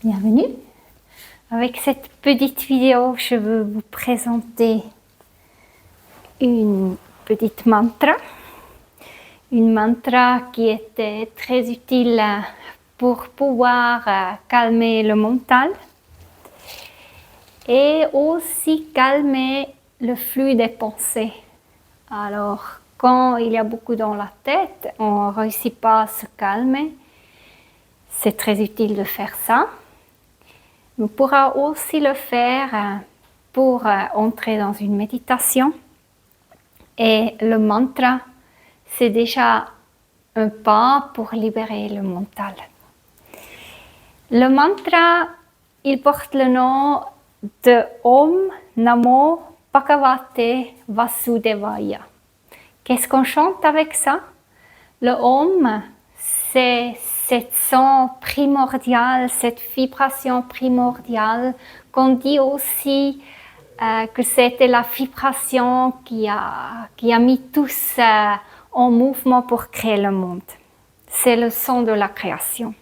Bienvenue. Avec cette petite vidéo, je veux vous présenter une petite mantra. Une mantra qui était très utile pour pouvoir calmer le mental et aussi calmer le flux des pensées. Alors, quand il y a beaucoup dans la tête, on ne réussit pas à se calmer. C'est très utile de faire ça. On pourra aussi le faire pour entrer dans une méditation. Et le mantra, c'est déjà un pas pour libérer le mental. Le mantra, il porte le nom de Om Namo Bhagavate Vasudevaya. Qu'est-ce qu'on chante avec ça? Le Om, c'est cette son primordial, cette vibration primordiale qu'on dit aussi que c'était la vibration qui a mis tous en mouvement pour créer le monde. C'est le son de la création.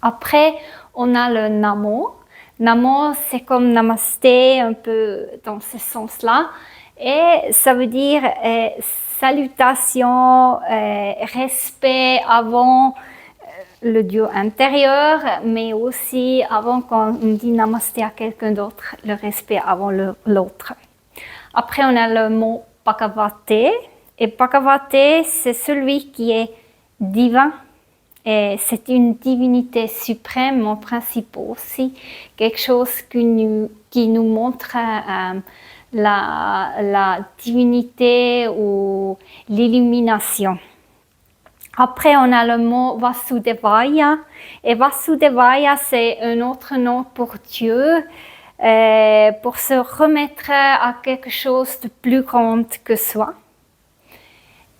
Après, on a le Namo. Namo, c'est comme Namasté, un peu dans ce sens-là. Et ça veut dire salutation, respect avant le Dieu intérieur, mais aussi avant quand on dit Namasté à quelqu'un d'autre, le respect avant l'autre. Après, on a le mot Bhagavate. Et Bhagavate, c'est celui qui est divin. Et c'est une divinité suprême en principe aussi, quelque chose qui nous montre la divinité ou l'illumination. Après, on a le mot Vasudevaya. Et Vasudevaya, c'est un autre nom pour Dieu, pour se remettre à quelque chose de plus grand que soi.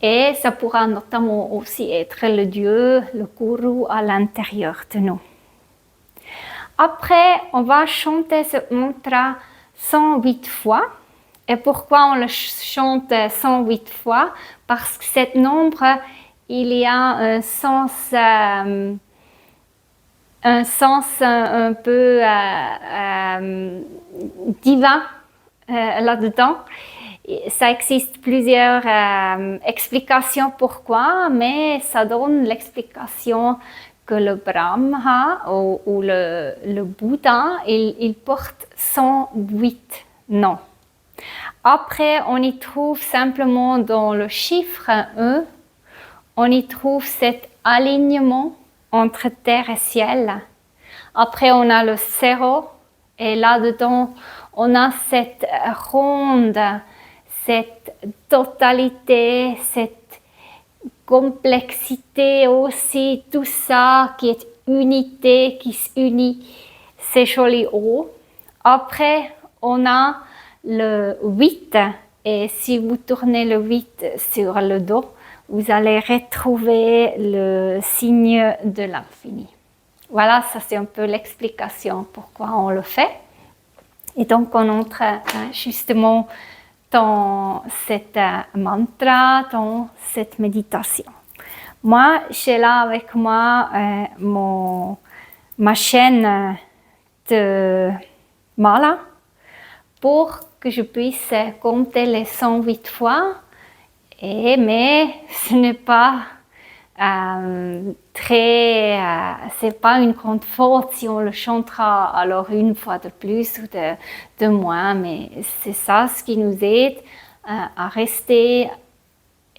Et ça pourra notamment aussi être le Dieu, le Guru à l'intérieur de nous. Après, on va chanter ce mantra 108 fois. Et pourquoi on le chante 108 fois? Parce que cet nombre, il y a un sens un peu divin là-dedans. Ça existe plusieurs explications pourquoi, mais ça donne l'explication que le Brahma ou le Bouddha, il porte 108 noms. Après, on y trouve simplement dans le chiffre 1, on y trouve cet alignement entre terre et ciel. Après, on a le 0 et là-dedans, on a cette ronde, cette totalité, cette complexité aussi, tout ça qui est unité, qui s'unit, c'est joli haut. Après, on a le 8 et si vous tournez le 8 sur le dos, vous allez retrouver le signe de l'infini. Voilà, ça c'est un peu l'explication pourquoi on le fait. Et donc on entre justement dans cette mantra, dans cette méditation. Moi, j'ai là avec moi ma chaîne de mala pour que je puisse compter les 108 fois. Mais ce n'est pas c'est pas une grande faute si on le chantera alors une fois de plus ou de moins, mais c'est ça ce qui nous aide à rester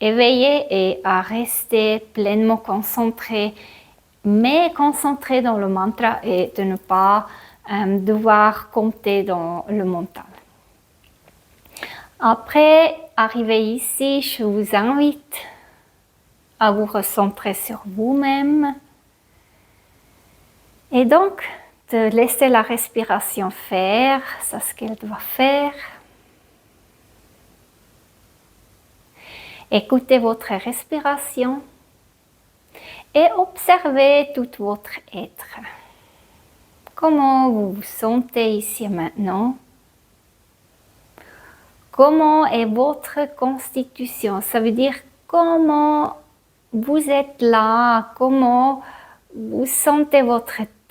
éveillé et à rester pleinement concentré, mais concentré dans le mantra et de ne pas devoir compter dans le mental. Après, arrivé ici, je vous invite à vous recentrer sur vous-même et donc de laisser la respiration faire ce qu'elle doit faire. Écoutez votre respiration et observez tout votre être. Comment vous vous sentez ici et maintenant? Comment est votre constitution? Ça veut dire comment vous êtes là, comment vous sentez votre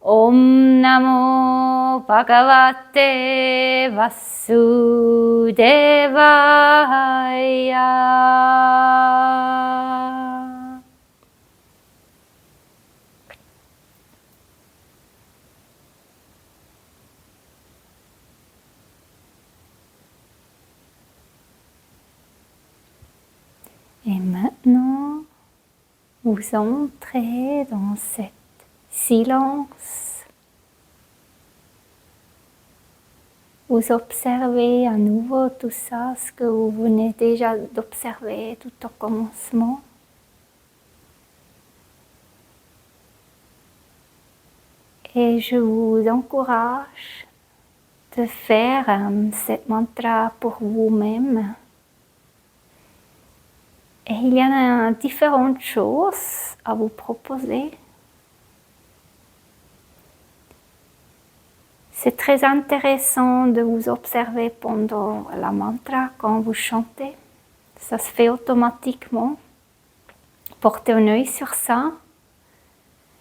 Om Namo Bhagavate Vasudevaya. Et maintenant, vous entrez dans cet silence. Vous observez à nouveau tout ça, ce que vous venez déjà d'observer tout au commencement. Et je vous encourage de faire cette mantra pour vous-même. Et il y a différentes choses à vous proposer. C'est très intéressant de vous observer pendant la mantra quand vous chantez. Ça se fait automatiquement. Portez un œil sur ça.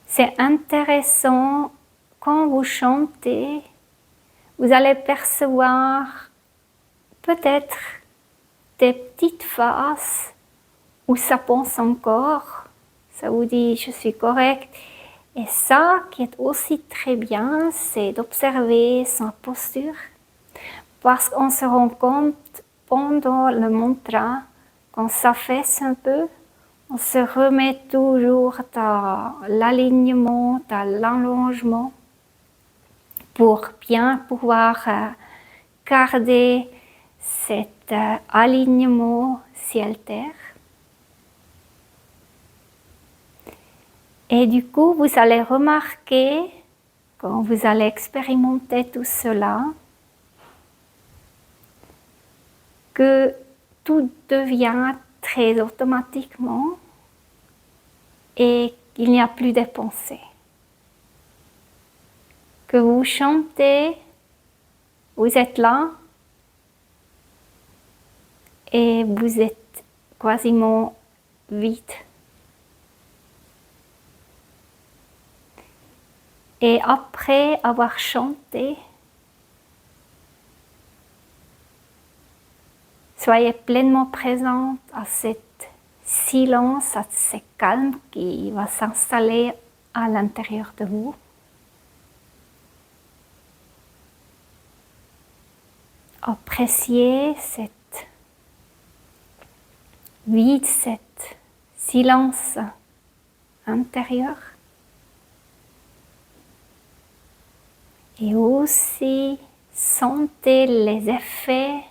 C'est intéressant quand vous chantez, vous allez percevoir peut-être des petites phases où ça pense encore. Ça vous dit je suis correct. Et ça qui est aussi très bien, c'est d'observer sa posture. Parce qu'on se rend compte pendant le mantra, quand ça fesse un peu, on se remet toujours dans l'alignement, dans l'allongement pour bien pouvoir garder cet alignement ciel-terre. Et du coup, vous allez remarquer, quand vous allez expérimenter tout cela, que tout devient très automatiquement et qu'il n'y a plus de pensées. Que vous chantez, vous êtes là et vous êtes quasiment vide. Et après avoir chanté, soyez pleinement présente à cet silence, à ce calme qui va s'installer à l'intérieur de vous. Appréciez cette vide, cet silence intérieur. Et aussi sentez les effets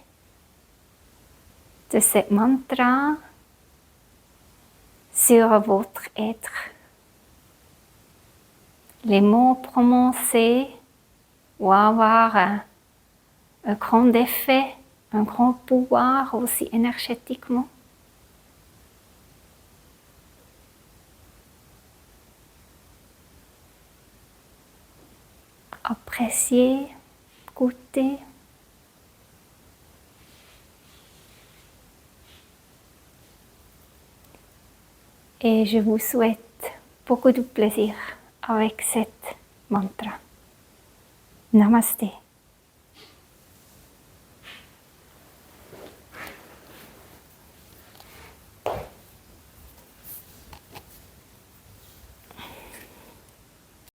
de ce mantra sur votre être. Les mots prononcés vont avoir un grand effet, un grand pouvoir aussi énergétiquement. Appréciez, goûtez. Et je vous souhaite beaucoup de plaisir avec cette mantra. Namaste.